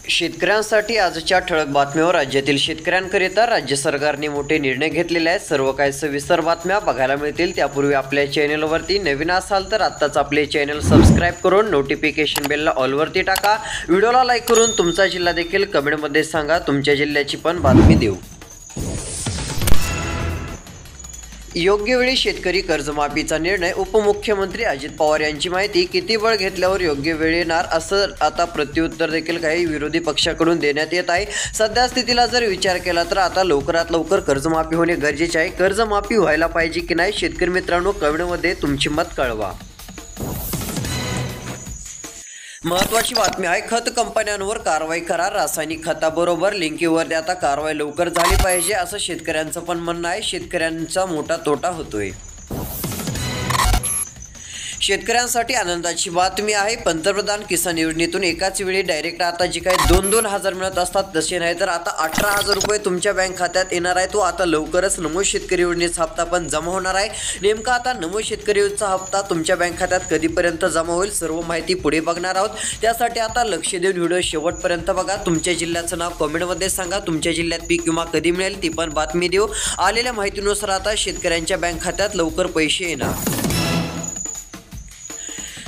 शेतकऱ्यांसाठी आजच्या ठळक बातम्यावर राज्यातील शेतकऱ्यांकरिता राज्य सरकारने मोठे निर्णय घेतलेले आहेत। सर्व काही सविस्तर बातम्या बघायला मिळतील। त्यापूर्वी आपल्या चॅनलवरती नवीन असाल तर आत्ताच आपले चॅनल सबस्क्राइब करून नोटिफिकेशन बेलला ऑलवरती टाका। व्हिडिओला लाईक करून तुमचा जिल्हा देखील कमेंटमध्ये सांगा, तुमच्या जिल्ह्याची पण बातमी देऊ। योग्य वेळी शेतकरी कर्जमाफीचा निर्णय, उपमुख्यमंत्री अजित पवार यांची माहिती। किती वेळ घेतल्यावर योग्य वेळ येणार, असं आता प्रत्युत्तर देखील काही विरोधी पक्षाकडून देण्यात येत आहे। सध्या स्थितीला जर विचार केला तर आता लवकरात लवकर कर्जमाफी होणे गरजेचे आहे। कर्जमाफी व्हायला पाहिजे की नाही, शेतकरी मित्रांनो कमेंटमध्ये तुमची मत कळवा। महत्त्वाची बातमी आहे, खत कंपन्यांवर कारवाई करा। रासायनिक खताबरोबर लिंकेवर आता कारवाई लवकर झाली पाहिजे, असं शेतकऱ्यांचं पण म्हणणं आहे। शेतकऱ्यांचा मोठा तोटा होतोय। शेतकऱ्यांसाठी आनंदाची बातमी आहे, पंतप्रधान किसान योजनेतून एकाच वेळी डायरेक्ट आता जे काही 2-2 हजार मिळत असतात तसे नाही, तर आता 18,000 रुपये तुमच्या बँक खात्यात येणार आहे। तो आता लवकरच नमो शेतकरी योजनेचा हप्ता पण जमा होणार आहे। नेमका आता नमो शेतकरी योजनेचा हप्ता तुमच्या बँक खात्यात कधीपर्यंत जमा होईल, सर्व माहिती पुढे बघणार आहोत। त्यासाठी आता लक्ष देऊन व्हिडिओ शेवटपर्यंत बघा। तुमच्या जिल्ह्याचं नाव कमेंटमध्ये सांगा, तुमच्या जिल्ह्यात पीक विमा कधी मिळेल ती पण बातमी देऊ। आलेल्या माहितीनुसार आता शेतकऱ्यांच्या बँक खात्यात लवकर पैसे येणार।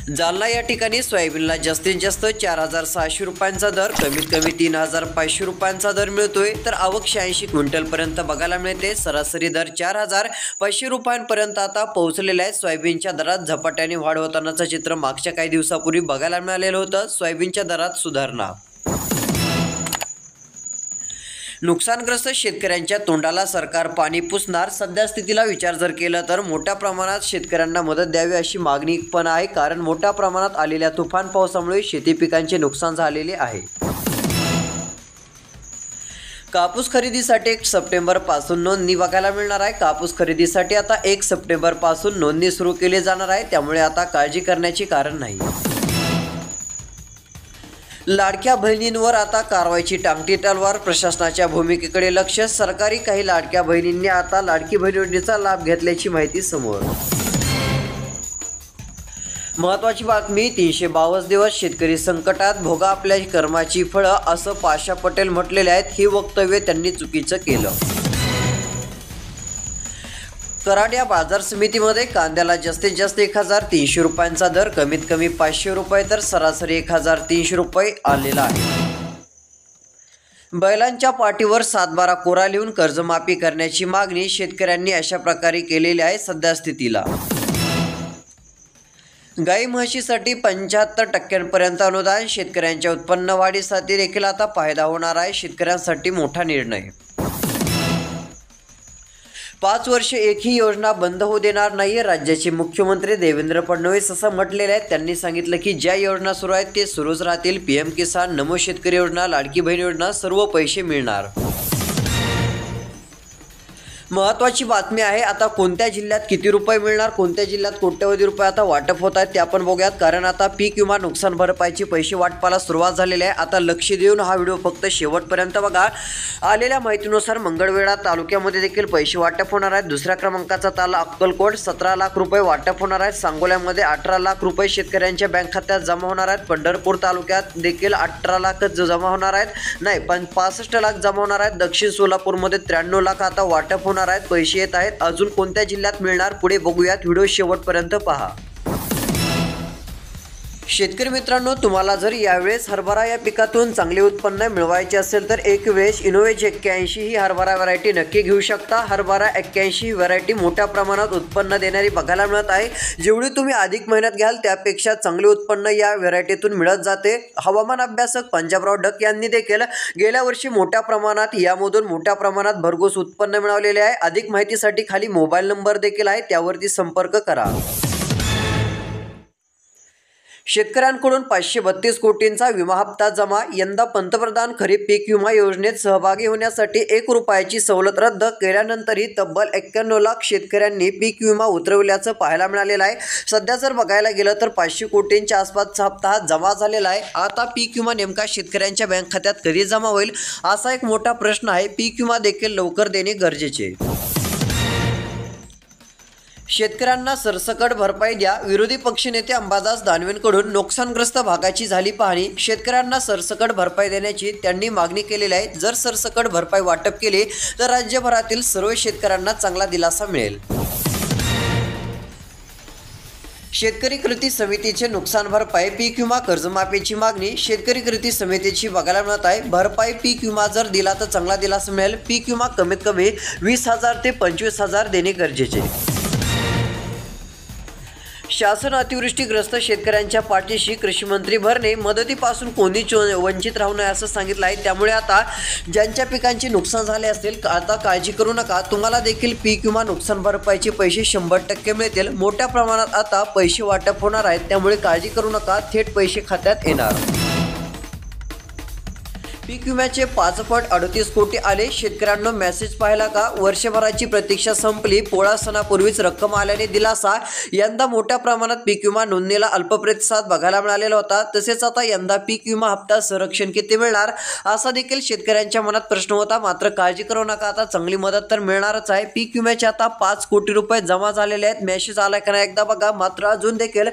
जालना या ठिकाणी सोयाबीनला जास्तीत जास्त 4,600 रुपयांचा दर, कमीत कमी 3,500 रुपयांचा दर मिळतोय, तर आवक 86 क्विंटलपर्यंत बघायला मिळते। सरासरी दर 4,500 रुपयांपर्यंत आता पोहोचलेला आहे। सोयाबीनच्या दरात झपाट्याने वाढ होतानाचं चित्र मागच्या काही दिवसापूर्वी बघायला मिळालेलं होतं। सोयाबीनच्या दरात सुधारणा। नुकसानग्रस्त शेतकऱ्यांच्या तोंडाला सरकार पाणी पुसणार, सध्या स्थितीला विचार जर केला तर मोठ्या प्रमाणात शेतकऱ्यांना मदत द्यावी अशी मागणी पण आहे, कारण मोठ्या प्रमाणात आलेल्या तुफान पावसामुळे शेती पिकांचे नुकसान झालेले आहे। कापूस खरेदीसाठी 1 सप्टेंबर पासून नोंदणी बघायला मिळणार आहे। कापूस खरेदीसाठी आता 1 सप्टेंबर पासून नोंदणी सुरू केली जाणार आहे, त्यामुळे आता काळजी करण्याची कारण नाही। लाडक्या बहिणींवर आता कारवाईची टांगती तलवार, प्रशासनाच्या भूमिकेकडे लक्ष। सरकारी काही लाडक्या बहिणींनी आता लाडकी बहीण योजनेचा लाभ घेतल्याची माहिती समोर। महत्त्वाची बातमी, 352 दिवस शेतकरी संकटात, भोगा आपल्या कर्माची फळं, असं पाशा पटेल म्हटलेले आहेत। ही वक्तव्य त्यांनी चुकीचं केलं। कराड या बाजार समितीमध्ये कांद्याला जास्तीत जास्त 1,300 रुपयांचा दर, कमीत कमी 500 रुपये, तर सरासरी 1,300 रुपये आलेला आहे। बैलांच्या पाठीवर 7-12 कोरा लिहून कर्जमाफी करण्याची मागणी शेतकऱ्यांनी अशा प्रकारे केलेली आहे। सध्या स्थितीला गाई म्हशीसाठी 75% अनुदान, शेतकऱ्यांच्या उत्पन्न वाढीसाठी देखील आता फायदा होणार आहे। शेतकऱ्यांसाठी मोठा निर्णय। 5 वर्ष एकही योजना बंद होऊ देणार नाही, राज्याचे मुख्यमंत्री देवेंद्र फडणवीस असं म्हटलेले आहे। त्यांनी सांगितलं की ज्या योजना सुरू आहेत ते सुरूच राहतील। PM किसान, नमो शेतकरी योजना, लाडकी बहीण योजना, सर्व पैसे मिळणार। महत्त्वाची बातमी आहे, आता कोणत्या जिल्ह्यात किती रुपये मिळणार, कोणत्या जिल्ह्यात कोट्यवधी रुपये आता वाटप होत आहेत ते आपण बघूयात, कारण आता पीक विमा नुकसान भरपाईची पैसे वाटपाला सुरुवात झालेली आहे। आता लक्ष देऊन हा व्हिडिओ फक्त शेवटपर्यंत बघा। आलेल्या माहितीनुसार मंगळवेढा तालुक्यामध्ये देखील पैसे वाटप होणार आहेत। दुसऱ्या क्रमांकाचा तालुका अक्कलकोट 17 लाख रुपये वाटप होणार आहेत। सांगोल्यामध्ये 18 लाख रुपये शेतकऱ्यांच्या बँक खात्यात जमा होणार आहेत। पंढरपूर तालुक्यात देखील 18 लाखच जमा होणार आहेत, नाही पण 65 लाख जमा होणार आहेत। दक्षिण सोलापूरमध्ये 93 लाख आता वाटप आहेत, पैसे येत आहेत। अजून कोणत्या जिल्ह्यात मिळणार पुढे बघूयात, व्हिडिओ शेवटपर्यंत पहा। शेतकरी मित्रांनो, तुम्हाला जर यावेळेस हरभरा या पिकातून चांगले उत्पन्न मिळवायचे असेल तर एक वेळेस इनोवेज 81 ही हरभरा व्हरायटी नक्की घेऊ शकता। हरभरा 81 ही व्हरायटी मोठ्या प्रमाणात उत्पन्न देणारी बघायला मिळत आहे। जेवढी तुम्ही अधिक मेहनत घ्याल त्यापेक्षा चांगले उत्पन्न या व्हरायटीतून मिळत जाते। हवामान अभ्यासक पंजाबराव डक यांनी देखील गेल्या वर्षी मोठ्या प्रमाणात यामधून मोठ्या प्रमाणात भरघोस उत्पन्न मिळवलेले आहे। अधिक माहितीसाठी खाली मोबाईल नंबर देखील आहे, त्यावरती संपर्क करा। शेतकऱ्यांकडून 532 कोटींचा विमा हप्ता जमा, यंदा पंतप्रधान खरीप पीक विमा योजनेत सहभागी होण्यासाठी 1 रुपयाची सवलत रद्द केल्यानंतरही तब्बल 91 लाख शेतकऱ्यांनी पीक विमा उतरवल्याचं पाहायला मिळालेलं आहे। सध्या जर बघायला गेलं तर 500 कोटींच्या आसपासचा हप्ता हा जमा झालेला आहे। आता पीक विमा नेमका शेतकऱ्यांच्या बँक खात्यात कधी जमा होईल असा एक मोठा प्रश्न आहे। पीक विमा देखील लवकर देणे गरजेचे। शेतकऱ्यांना सरसकट भरपाई द्या. विरोधी पक्षनेते अंबादास दानवेंकडून नुकसानग्रस्त भागाची झाली पाहणी. शेतकऱ्यांना सरसकट भरपाई देण्याची त्यांनी मागणी केलेली आहे. जर सरसकट भरपाई वाटप केली तर राज्यभरातील सर्व शेतकऱ्यांना चांगला दिलासा मिळेल. शेतकरी कृती समितीचे नुकसान भरपाई पीक विमा कर्जमाफीची मागणी शेतकरी कृती समितीची बघायला मिळत आहे. भरपाई पीक विमा जर दिला तर चांगला दिलासा मिळेल. पीक विमा कमीत कमी 20,000 ते 25,000 देणे गरजेचे. शासन अतिवृष्टीग्रस्त शेतकऱ्यांच्या पाठीशी कृषी मंत्री भरणे. मदतीपासून कोणीच वंचित राहू नये असं सांगितलं आहे. त्यामुळे आता ज्यांच्या पिकांचे नुकसान झाले असेल आता काळजी करू नका. तुम्हाला देखील पीक विमा नुकसान भरपाईचे पैसे 100% मिळतील. मोठ्या प्रमाणात आता पैसे वाटप होणार आहेत. त्यामुळे काळजी करू नका. थेट पैसे खात्यात येणार. पीक विम्याचे 5.38 कोटी आले. शेतकऱ्यांना मेसेज पाहिला का? वर्षभराची प्रतीक्षा संपली. पोळा सणापूर्वीच रक्कम आल्याने दिलासा. यंदा मोठ्या प्रमाणात पीक विमा नोंदणीला अल्प प्रतिसाद बघायला मिळालेला होता. तसेच आता यंदा पीक विमा हप्ता संरक्षण किती मिळणार असा देखील शेतकऱ्यांच्या मनात प्रश्न होता. मात्र काळजी करू नका. आता चांगली मदत तर मिळणारच आहे. पीक विम्याचे आता 5 कोटी रुपये जमा झालेले आहेत. मेसेज आला का नाही एकदा बघा. मात्र अजून देखील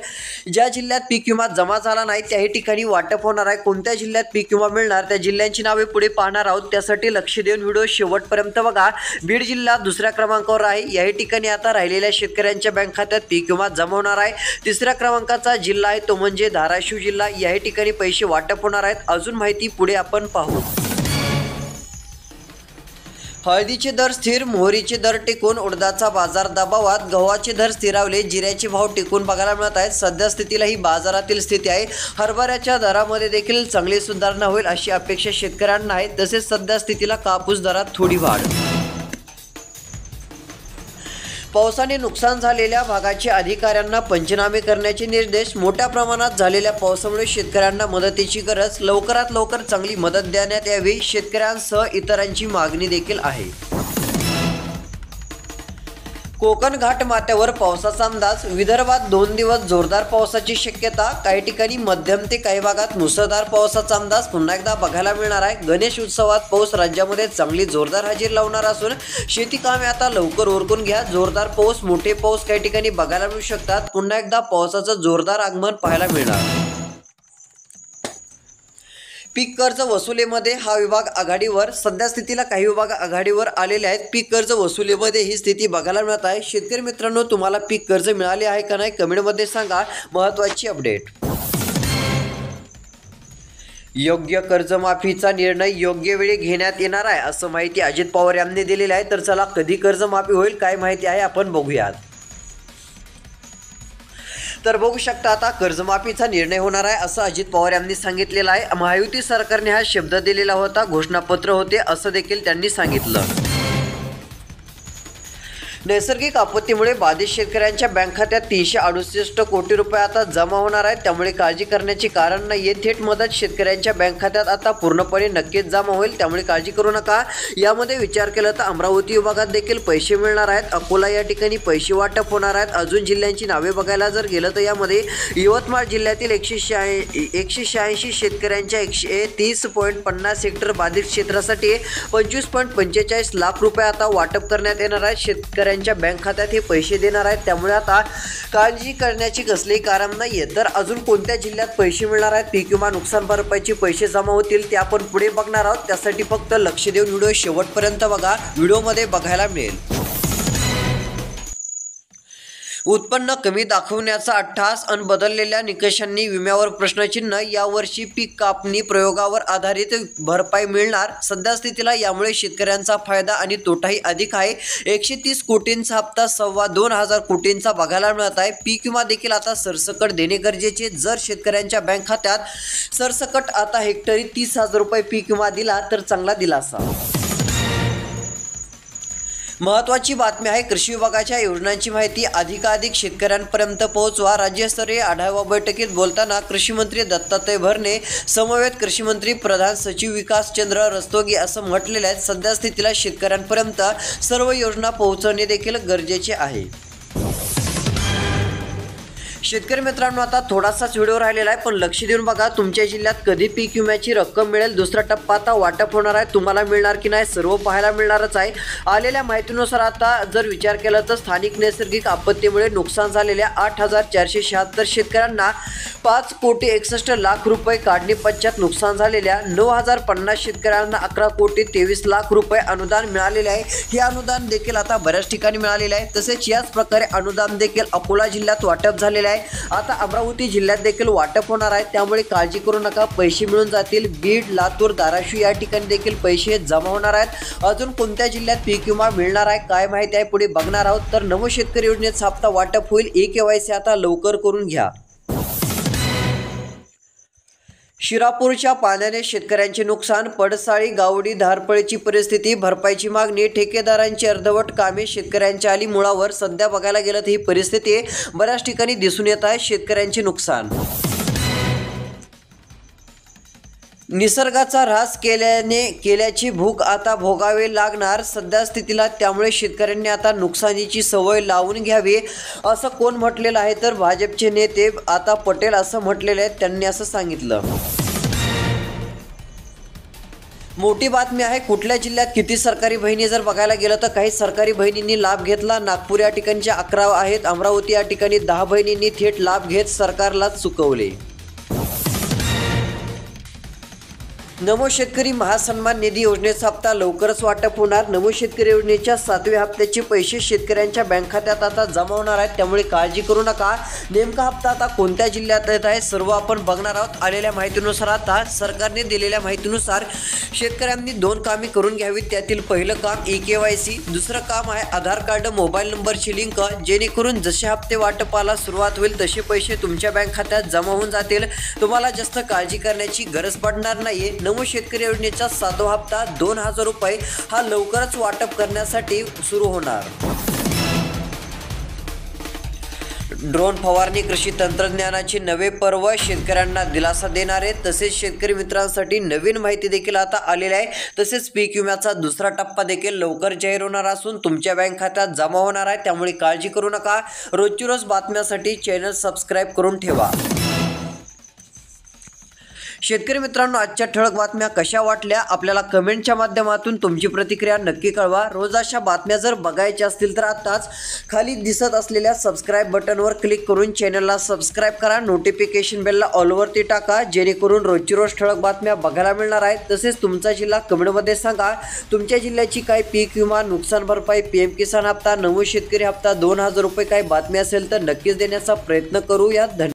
ज्या जिल्ह्यात पीक विमा जमा झाला नाही त्याही ठिकाणी वाटप होणार आहे. कोणत्या जिल्ह्यात पीक विमा मिळणार त्या जिल्ह्यांची नावे पुढे पाहणार आहोत. त्यासाठी लक्ष देऊन व्हिडिओ शेवटपर्यंत बघा. बीड जिल्हा दुसऱ्या क्रमांकावर आहे. याही ठिकाणी आता राहिलेल्या शेतकऱ्यांच्या बँक खात्यात पीक विमा जमा होणार आहे. तिसऱ्या क्रमांकाचा जिल्हा आहे तो म्हणजे धाराशिव जिल्हा. याही ठिकाणी पैसे वाटप होणार आहेत. अजून माहिती पुढे आपण पाहू. हळदीचे दर स्थिर. मोहरीचे दर टिकून. उडदाचा बाजार दबावात. गव्हाचे दर स्थिरावले. जिऱ्याचे भाव टिकून बघायला मिळत आहेत. सध्या स्थितीला ही बाजारातील स्थिती आहे. हरभऱ्याच्या दरामध्ये देखील चांगली सुधारणा होईल अशी अपेक्षा शेतकऱ्यांना आहे. तसेच सध्या स्थितीला कापूस दरात थोडी वाढ. पावसाने नुकसान झालेल्या भागाचे अधिकाऱ्यांना पंचनामे करण्याचे निर्देश. मोठ्या प्रमाणात झालेल्या पावसामुळे शेतकऱ्यांना मदतीची गरज. लवकरात लवकर चांगली मदत देण्यात यावी. शेतकऱ्यांसह इतरांची मागणी देखील आहे. कोकण घाटमाथ्यावर पावसाचा अंदाज. विदर्भात 2 दिवस जोरदार पावसाची शक्यता. काही ठिकाणी मध्यम ते काही भागात मुसळधार पावसाचा अंदाज पुन्हा एकदा बघायला मिळणार आहे. गणेश उत्सवात पाऊस राज्यामध्ये चांगली जोरदार हजेरी लावणार असून शेती कामे आता लवकर उरकून घ्या. जोरदार पाऊस मोठे पाऊस काही ठिकाणी बघायला मिळू शकतात. पुन्हा एकदा पावसाचं जोरदार आगमन पाहायला मिळणार. पीक कर्ज वसुलीमध्ये हा विभाग आघाडीवर. सध्या स्थितीला काही विभाग आघाडीवर आलेले आहेत. पीक कर्ज वसुलीमध्ये ही स्थिती बघायला मिळत आहे. शेतकरी मित्रांनो तुम्हाला पीक कर्ज मिळाले आहे का नाही कमेंटमध्ये सांगा. महत्त्वाची अपडेट. योग्य कर्जमाफीचा निर्णय योग्य वेळी घेण्यात येणार आहे असं माहिती अजित पवार यांनी दिलेली आहे. तर चला कधी कर्जमाफी होईल काय माहिती आहे आपण बघूयात. तर बघू शकता आता कर्जमाफीचा निर्णय होणार आहे असं अजित पवार यांनी सांगितलेलं आहे. महायुती सरकारने हा शब्द दिलेला होता. घोषणापत्र होते असं देखील त्यांनी सांगितलं. नैसर्गिक आपत्तीमुळे बाधित शेतकऱ्यांच्या बँक खात्यात 368 कोटी रुपये आता जमा होणार आहेत. त्यामुळे काळजी करण्याचे कारण नाही. थेट मदत शेतकऱ्यांच्या बँक खात्यात आता पूर्णपणे नक्कीच जमा होईल. त्यामुळे काळजी करू नका. यामध्ये विचार केला तर अमरावती विभागात देखील पैसे मिळणार आहेत. अकोला या ठिकाणी पैसे वाटप होणार आहेत. अजून जिल्ह्यांची नावे बघायला जर गेलं तर यामध्ये यवतमाळ जिल्ह्यातील 186 शेतकऱ्यांच्या 130.50 हेक्टर बाधित क्षेत्रासाठी 25.45 लाख रुपये आता वाटप करण्यात येणार आहेत. शेतकऱ्यांच्या बँक खात्यात हे पैसे देणार आहेत. त्यामुळे आता काळजी करण्याची कसलेही कारण नाहीये. तर अजून कोणत्या जिल्ह्यात पैसे मिळणार आहेत पीक विमा नुकसान भरपाईचे पैसे जमा होतील ते आपण पुढे बघणार आहोत. त्यासाठी फक्त लक्ष देऊन व्हिडिओ शेवटपर्यंत बघा. व्हिडिओमध्ये बघायला मिळेल उत्पन्न कमी दाखवण्याचा अट्टहास अन बदललेल्या निकषांनी विम्यावर प्रश्नचिन्ह. यावर्षी पीक कापणी प्रयोगावर आधारित भरपाई मिळणार. सध्या स्थितीला यामुळे शेतकऱ्यांचा फायदा आणि तोटाही अधिक आहे. 130 कोटींचा हप्ता 2,2500 कोटींचा बघायला मिळत आहे. पीक विमा देखील आता सरसकट देणे गरजेचे. जर शेतकऱ्यांच्या बँक खात्यात सरसकट आता हेक्टरी 30,000 रुपये पीक विमा दिला तर चांगला दिलासा. महत्त्वाची बातमी आहे. कृषी विभागाच्या योजनांची माहिती अधिकाधिक शेतकऱ्यांपर्यंत पोहोचवा. राज्यस्तरीय आढावा बैठकीत बोलताना कृषी मंत्री दत्तात्रय भरणे समवेत कृषी मंत्री प्रधान सचिव विकासचंद्र रस्तोगी असं म्हटलेलं आहे. सध्या स्थितीला शेतकऱ्यांपर्यंत सर्व योजना पोहोचवणे देखील गरजेचे आहे. शेतकरी मित्रांनो, आता थोडासाच व्हिडिओ राहिलेला आहे, पण लक्ष देऊन बघा. तुमच्या जिल्ह्यात कधी पीक विम्याची रक्कम मिळेल, दुसरा टप्पा आता वाटप होणार आहे, तुम्हाला मिळणार की नाही सर्व पाहायला मिळणारच आहे. आलेल्या माहितीनुसार आता जर विचार केला तर स्थानिक नैसर्गिक आपत्तीमुळे नुकसान झालेल्या 8,476 शेतकऱ्यांना 5,61,00,000 रुपये, काढणी पश्चात नुकसान झालेल्या 9,050 शेतकऱ्यांना 11,23,00,000 रुपये अनुदान मिळालेले आहे. हे अनुदान देखील आता बऱ्याच ठिकाणी मिळालेले आहे. तसेच याच प्रकारे अनुदान देखील अकोला जिल्ह्यात वाटप झालेले आहे. आता अमरावती जिल्ह्यात देखील वाटप होणार आहे, त्यामुळे काळजी करू नका, पैसे मिळून जातील. बीड, लातूर, धाराशिव या ठिकाणी देखील पैसे जमा होणार आहेत. अजून कोणत्या जिल्ह्यात पीक विमा मिळणार आहे काय माहिती आहे पुढे बघणार आहोत. तर नमो शेतकरी योजनेचा हप्ता वाटप होईल. KYC आता लवकर करून घ्या. शिरापूरच्या पाण्याने शेतकऱ्यांचे नुकसान, पडसाळी, गावडी, धारपळीची परिस्थिती, भरपाईची मागणी, ठेकेदारांची अर्धवट कामे शेतकऱ्यांच्या आली मुळावर. सध्या बघायला गेलं तर ही परिस्थिती बऱ्याच ठिकाणी दिसून येत आहे. शेतकऱ्यांचे नुकसान, निसर्गाचा ऱ्हास केल्याची भूक आता भोगावे लागणार सध्या स्थितीला. त्यामुळे शेतकऱ्यांनी आता नुकसानीची सवय लावून घ्यावी, असं कोण म्हटलेलं आहे तर भाजपचे नेते आता पटेल असं म्हटलेलं आहे. त्यांनी असं सांगितलं. मोठी बातमी आहे. कुठल्या जिल्ह्यात किती सरकारी बहिणी जर बघायला गेलं तर काही सरकारी बहिणींनी लाभ घेतला. नागपूर या ठिकाणच्या 11 आहेत. अमरावती या ठिकाणी 10 बहिणींनी थेट लाभ घेत सरकारलाच चुकवले. नमो शेतकरी महासन्मान निधी योजनेचा हप्ता लवकरच वाटप होणार. नमो शेतकरी योजनेच्या 7व्या हप्त्याचे पैसे शेतकऱ्यांच्या बँक खात्यात आता जमा होणार आहेत, त्यामुळे काळजी करू नका. नेमका हप्ता आता कोणत्या जिल्ह्यात येत आहे सर्व आपण बघणार आहोत. आलेल्या माहितीनुसार आता सरकारने दिलेल्या माहितीनुसार शेतकऱ्यांनी 2 कामे करून घ्यावीत. त्यातील पहिलं काम KYC, दुसरं काम आहे आधार कार्ड, मोबाईल नंबरची लिंक, जेणेकरून जसे हप्ते वाटपाला सुरुवात होईल तसे पैसे तुमच्या बँक खात्यात जमा होऊन जातील. तुम्हाला जास्त काळजी करण्याची गरज पडणार नाहीये. नमो शेतकरी योजनेचा 7वा हप्ता 2,000 रुपये हा लवकरच वाटप करण्यासाठी सुरू होणार. ड्रोन फवारणी, कृषी तंत्रज्ञानाचे नवे पर्व शेतकऱ्यांना दिलासा देणारे. तसेच शेतकरी मित्रांसाठी नवीन माहिती देखील आता आलेली आहे. तसेच पीक विम्याचा दुसरा टप्पा देखील लवकर जाहीर होणार असून तुमच्या बँक खात्यात जमा होणार आहे, त्यामुळे काळजी करू नका. रोजची रोज बातम्यासाठी चॅनल सबस्क्राईब करून ठेवा. शेतकरी मित्रांनो, आजच्या ठळक बातम्या कशा वाटल्या आपल्याला कमेंटच्या माध्यमातून तुमची प्रतिक्रिया नक्की कळवा. रोज अशा बातम्या जर बघायच्या असतील तर आताच खाली दिसत असलेल्या सबस्क्राईब बटनवर क्लिक करून चॅनलला सबस्क्राईब करा. नोटिफिकेशन बेलला ऑलवरती टाका, जेणेकरून रोजची रोज ठळक बातम्या बघायला मिळणार आहेत. तसेच तुमचा जिल्हा कमेंटमध्ये सांगा. तुमच्या जिल्ह्याची काही पीक विमा, नुकसान भरपाई, PM किसान हप्ता, नमो शेतकरी हप्ता, 2,000 रुपये काही बातमी असेल तर नक्कीच देण्याचा प्रयत्न करूया.